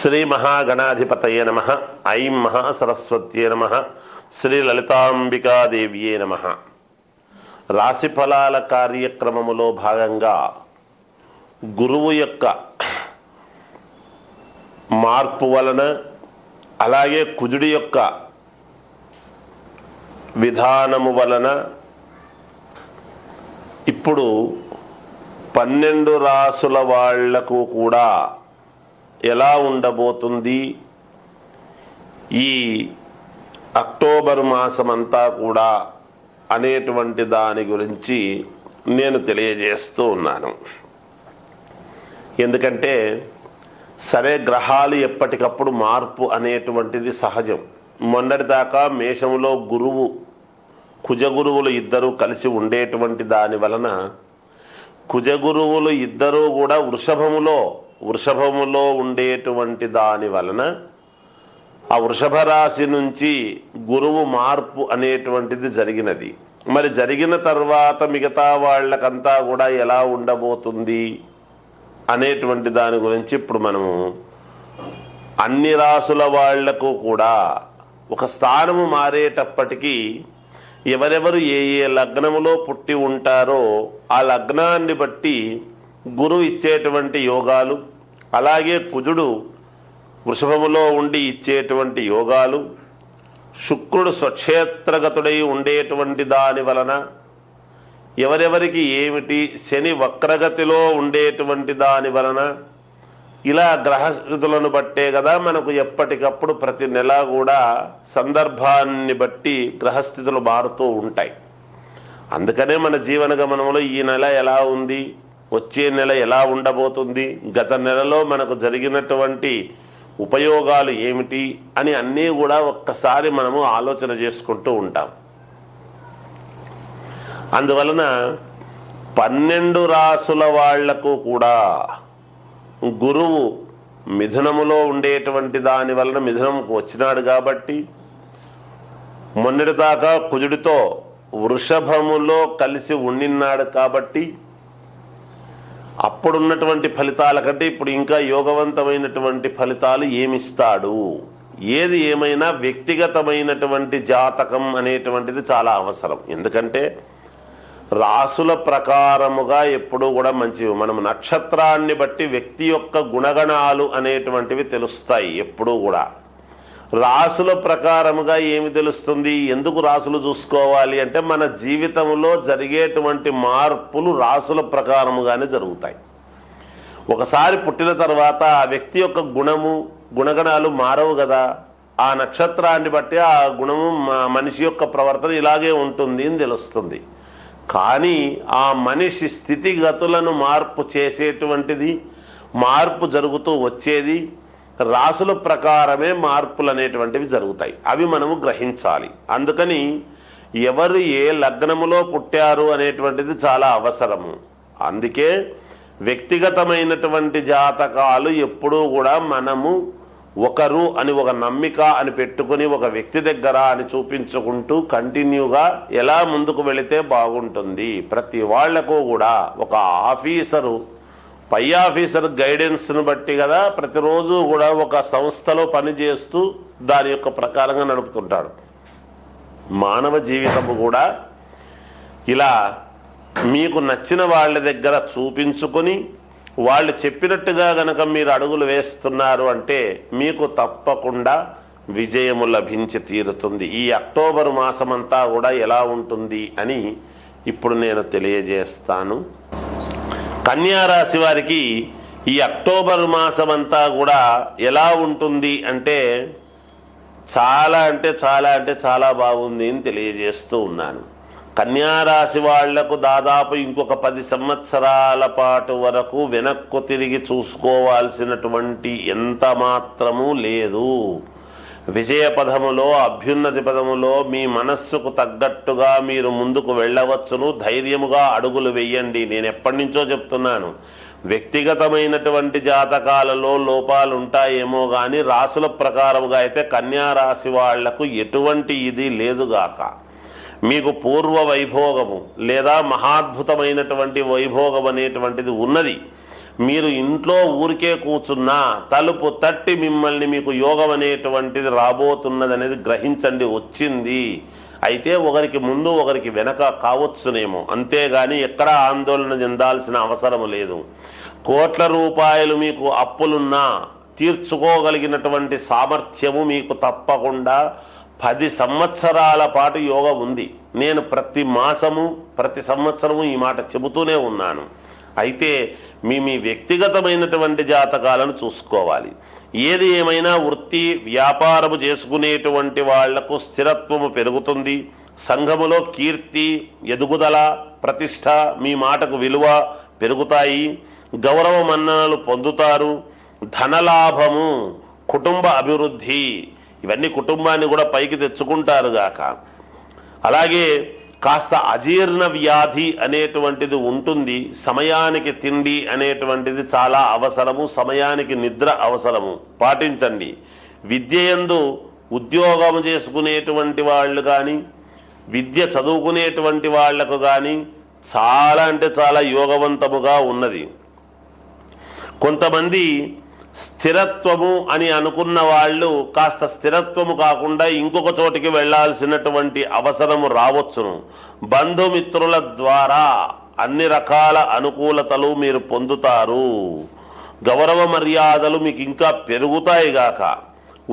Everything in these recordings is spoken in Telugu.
శ్రీ మహాగణాధిపతయే నమః. ఐం మహాసరస్వత్యే నమః. శ్రీ లలితాంబికాదేవ్యే నమః. రాశి ఫలాల కార్యక్రమములో భాగంగా గురువు యొక్క మార్పు వలన, అలాగే కుజుడి యొక్క విధానము వలన ఇప్పుడు 12 రాసుల వాళ్లకు కూడా ఎలా ఉండబోతుంది, ఈ అక్టోబర్ మాసమంతా కూడా అనేటువంటి దాని గురించి నేను తెలియజేస్తూ ఉన్నాను. ఎందుకంటే సరే, గ్రహాలు ఎప్పటికప్పుడు మార్పు అనేటువంటిది సహజం. మొన్నటిదాకా మేషంలో గురువు కుజగురువులు ఇద్దరూ కలిసి ఉండేటువంటి దాని వలన కుజగురువులు ఇద్దరూ కూడా వృషభములో ఉండేటువంటి దాని వలన ఆ వృషభ రాశి నుంచి గురువు మార్పు అనేటువంటిది జరిగినది. మరి జరిగిన తర్వాత మిగతా వాళ్ళకంతా కూడా ఎలా ఉండబోతుంది అనేటువంటి దాని గురించి ఇప్పుడు మనము అన్ని రాసుల వాళ్లకు కూడా ఒక స్థానము మారేటప్పటికీ ఎవరెవరు ఏ లగ్నములో పుట్టి ఉంటారో ఆ లగ్నాన్ని బట్టి గురువు ఇచ్చేటువంటి యోగాలు, అలాగే కుజుడు వృషభములో ఉండి ఇచ్చేటువంటి యోగాలు, శుక్రుడు స్వక్షేత్రగతుడై ఉండేటువంటి దాని వలన ఎవరెవరికి ఏమిటి, శని వక్రగతిలో ఉండేటువంటి దాని వలన, ఇలా గ్రహస్థితులను బట్టే కదా మనకు ఎప్పటికప్పుడు ప్రతి నెల కూడా సందర్భాన్ని బట్టి గ్రహస్థితులు మారుతూ ఉంటాయి. అందుకనే మన జీవన గమనంలో ఈ నెల ఎలా ఉంది, వచ్చే నెల ఎలా ఉండబోతుంది, గత నెలలో మనకు జరిగినటువంటి ఉపయోగాలు ఏమిటి అని అన్నీ కూడా ఒక్కసారి మనము ఆలోచన చేసుకుంటూ ఉంటాం. అందువలన 12 రాసుల వాళ్లకు కూడా గురువు మిథునములో ఉండేటువంటి దాని వలన మిథునంకు వచ్చినాడు కాబట్టి, మొన్నటిదాకా కుజుడితో వృషభములో కలిసి ఉండినాడు కాబట్టి అప్పుడున్నటువంటి ఫలితాల కంటే ఇప్పుడు ఇంకా యోగవంతమైనటువంటి ఫలితాలు ఏమిస్తాడు. ఏది ఏమైనా వ్యక్తిగతమైనటువంటి జాతకం అనేటువంటిది చాలా అవసరం. ఎందుకంటే రాసుల ప్రకారముగా ఎప్పుడూ కూడా మంచివి. మనం నక్షత్రాన్ని బట్టి వ్యక్తి యొక్క గుణగణాలు అనేటువంటివి తెలుస్తాయి. ఎప్పుడూ కూడా రాసుల ప్రకారముగా ఏమి తెలుస్తుంది, ఎందుకు రాసులు చూసుకోవాలి అంటే మన జీవితంలో జరిగేటువంటి మార్పులు రాసుల ప్రకారముగానే జరుగుతాయి. ఒకసారి పుట్టిన తర్వాత ఆ వ్యక్తి యొక్క గుణగణాలు మారవు కదా. ఆ నక్షత్రాన్ని బట్టి ఆ గుణము మనిషి యొక్క ప్రవర్తన ఇలాగే ఉంటుంది అని తెలుస్తుంది. కానీ ఆ మనిషి స్థితిగతులను మార్పు చేసేటువంటిది, మార్పు జరుగుతూ వచ్చేది రాసుల ప్రకారమే మార్పులు అనేటువంటివి జరుగుతాయి. అవి మనము గ్రహించాలి. అందుకని ఎవరు ఏ లగ్నములో పుట్టారు అనేటువంటిది చాలా అవసరము. అందుకే వ్యక్తిగతమైనటువంటి జాతకాలు ఎప్పుడూ కూడా మనము ఒకరు అని ఒక నమ్మిక అని పెట్టుకుని ఒక వ్యక్తి దగ్గర అని చూపించుకుంటూ కంటిన్యూగా ఎలా ముందుకు వెళితే బాగుంటుంది. ప్రతి వాళ్లకు కూడా ఒక ఆఫీసరు, పై ఆఫీసర్ గైడెన్స్ను బట్టి కదా ప్రతిరోజు కూడా ఒక సంస్థలో పనిచేస్తూ దాని యొక్క ప్రకారంగా నడుపుతుంటాడు. మానవ జీవితము కూడా ఇలా మీకు నచ్చిన వాళ్ళ దగ్గర చూపించుకొని వాళ్ళు చెప్పినట్టుగా గనక మీరు అడుగులు వేస్తున్నారు అంటే మీకు తప్పకుండా విజయము లభించి తీరుతుంది. ఈ అక్టోబర్ మాసమంతా కూడా ఎలా ఉంటుంది అని ఇప్పుడు నేను తెలియజేస్తాను. కన్యా రాశి వారికి ఈ అక్టోబర్ మాసమంతా కూడా ఎలా ఉంటుంది అంటే చాలా బాగుంది అని తెలియజేస్తూ ఉన్నాను. కన్యారాశి వాళ్లకు దాదాపు ఇంకొక 10 సంవత్సరాల పాటు వరకు వెనక్కు తిరిగి చూసుకోవాల్సినటువంటి ఎంత మాత్రమూ లేదు. విజయ పదములో, అభ్యున్నతి పదములో మీ మనస్సుకు తగ్గట్టుగా మీరు ముందుకు వెళ్ళవచ్చును. ధైర్యముగా అడుగులు వెయ్యండి. నేను ఎప్పటి నుంచో చెప్తున్నాను, వ్యక్తిగతమైనటువంటి జాతకాలలో లోపాలు ఉంటాయేమో కానీ రాసుల ప్రకారముగా అయితే కన్యా రాశి వాళ్లకు ఎటువంటి ఇది లేదుగాక. మీకు పూర్వ వైభోగము లేదా మహాద్భుతమైనటువంటి వైభోగం అనేటువంటిది ఉన్నది. మీరు ఇంట్లో ఊరికే కూర్చున్నా తలుపు తట్టి మిమ్మల్ని మీకు యోగం అనేటువంటిది రాబోతున్నది అనేది గ్రహించండి, వచ్చింది. అయితే ఒకరికి ముందు ఒకరికి వెనక కావచ్చునేమో, అంతేగాని ఎక్కడా ఆందోళన చెందాల్సిన అవసరం లేదు. కోట్ల రూపాయలు మీకు అప్పులున్నా తీర్చుకోగలిగినటువంటి సామర్థ్యము మీకు తప్పకుండా 10 సంవత్సరాల పాటు యోగం ఉంది. నేను ప్రతి మాసము ప్రతి సంవత్సరము ఈ మాట చెబుతూనే ఉన్నాను. అయితే మీ వ్యక్తిగతమైనటువంటి జాతకాలను చూసుకోవాలి. ఏది ఏమైనా వృత్తి వ్యాపారము చేసుకునేటువంటి వాళ్లకు స్థిరత్వము పెరుగుతుంది. సంఘములో కీర్తి, ఎదుగుదల, ప్రతిష్ట, మీ మాటకు విలువ పెరుగుతాయి. గౌరవ మన్ననలు పొందుతారు. ధనలాభము, కుటుంబ అభివృద్ధి, ఇవన్నీ కుటుంబాన్ని కూడా పైకి తెచ్చుకుంటారు గాక. అలాగే కాస్త అజీర్ణ వ్యాధి అనేటువంటిది ఉంటుంది. సమయానికి తిండి అనేటువంటిది చాలా అవసరము, సమయానికి నిద్ర అవసరము, పాటించండి. విద్యయందు ఉద్యోగం చేసుకునేటువంటి వాళ్ళు కానీ విద్య చదువుకునేటువంటి వాళ్లకు కానీ చాలా అంటే చాలా యోగవంతముగా ఉన్నది. కొంతమంది స్థిరత్వము అని అనుకున్న వాళ్ళు కాస్త స్థిరత్వము కాకుండా ఇంకొక చోటికి వెళ్లాల్సినటువంటి అవసరము రావచ్చును. బంధుమిత్రుల ద్వారా అన్ని రకాల అనుకూలతలు మీరు పొందుతారు. గౌరవ మర్యాదలు మీకు ఇంకా పెరుగుతాయి గాక.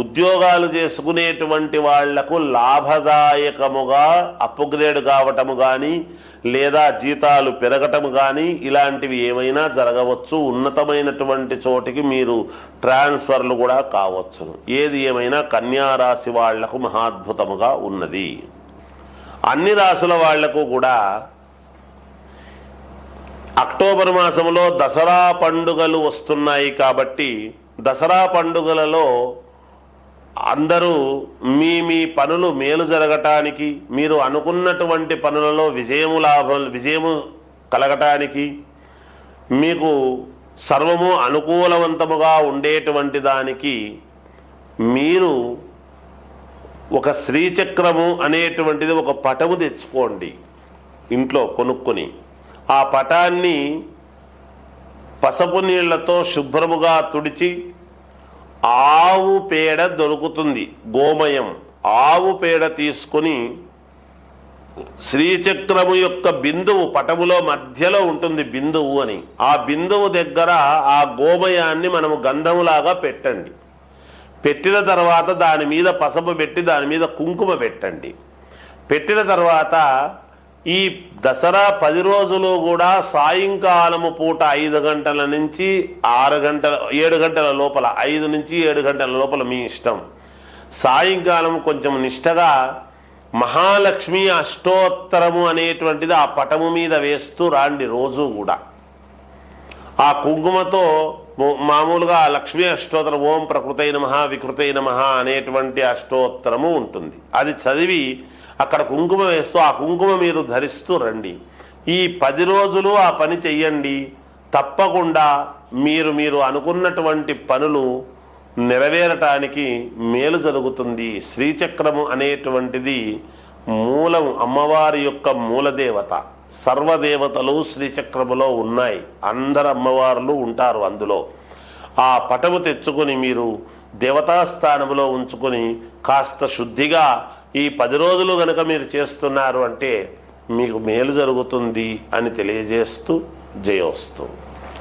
ఉద్యోగాలు చేసుకునేటువంటి వాళ్లకు లాభదాయకముగా అప్గ్రేడ్ కావటము కానీ లేదా జీతాలు పెరగటము కానీ ఇలాంటివి ఏమైనా జరగవచ్చు. ఉన్నతమైనటువంటి చోటికి మీరు ట్రాన్స్ఫర్లు కూడా కావచ్చును. ఏది ఏమైనా కన్యా రాశి వాళ్లకు మహాద్భుతముగా ఉన్నది. అన్ని రాశుల వాళ్లకు కూడా అక్టోబర్ మాసంలో దసరా పండుగలు వస్తున్నాయి కాబట్టి దసరా పండుగలలో అందరూ మీ పనులు మేలు జరగటానికి, మీరు అనుకున్నటువంటి పనులలో విజయము కలగటానికి, మీకు సర్వము అనుకూలవంతముగా ఉండేటువంటి దానికి మీరు ఒక శ్రీచక్రము అనేటువంటిది ఒక పటము తెచ్చుకోండి. ఇంట్లో కొనుక్కొని ఆ పటాన్ని పసుపు నీళ్లతో శుభ్రముగా తుడిచి, ఆవు పేడ దొరుకుతుంది, గోమయం, ఆవు పేడ తీసుకుని శ్రీచక్రము యొక్క బిందువు పటములో మధ్యలో ఉంటుంది బిందువు అని, ఆ బిందువు దగ్గర ఆ గోమయాన్ని మనము గంధములాగా పెట్టండి. పెట్టిన తర్వాత దాని మీద పసుపు పెట్టి దాని మీద కుంకుమ పెట్టండి. పెట్టిన తర్వాత ఈ దసరా 10 రోజులు కూడా సాయంకాలము పూట 5 గంటల నుంచి 7 గంటల లోపల, 5 నుంచి 7 గంటల లోపల మీ ఇష్టం. సాయంకాలం కొంచెం నిష్టగా మహాలక్ష్మి అష్టోత్తరము అనేటువంటిది ఆ పటము మీద వేస్తూ రాండి. రోజు కూడా ఆ కుంకుమతో మామూలుగా లక్ష్మీ అష్టోత్తరం, ఓం ప్రకృతై నమః వికృతై నమః అనేటువంటి అష్టోత్తరము ఉంటుంది. అది చదివి అక్కడ కుంకుమ వేస్తూ ఆ కుంకుమ మీరు ధరిస్తూ రండి. ఈ 10 రోజులు ఆ పని చెయ్యండి. తప్పకుండా మీరు అనుకున్నటువంటి పనులు నెరవేరటానికి మేలు జరుగుతుంది. శ్రీచక్రము అనేటువంటిది మూలం, అమ్మవారి యొక్క మూలదేవత. సర్వదేవతలు శ్రీచక్రములో ఉన్నాయి. అందరు అమ్మవార్లు ఉంటారు అందులో. ఆ పటము తెచ్చుకొని మీరు దేవతాస్థానములో ఉంచుకొని కాస్త శుద్ధిగా ఈ 10 రోజులు గనక మీరు చేస్తున్నారు అంటే మీకు మేలు జరుగుతుంది అని తెలియజేస్తూ జయోస్తు.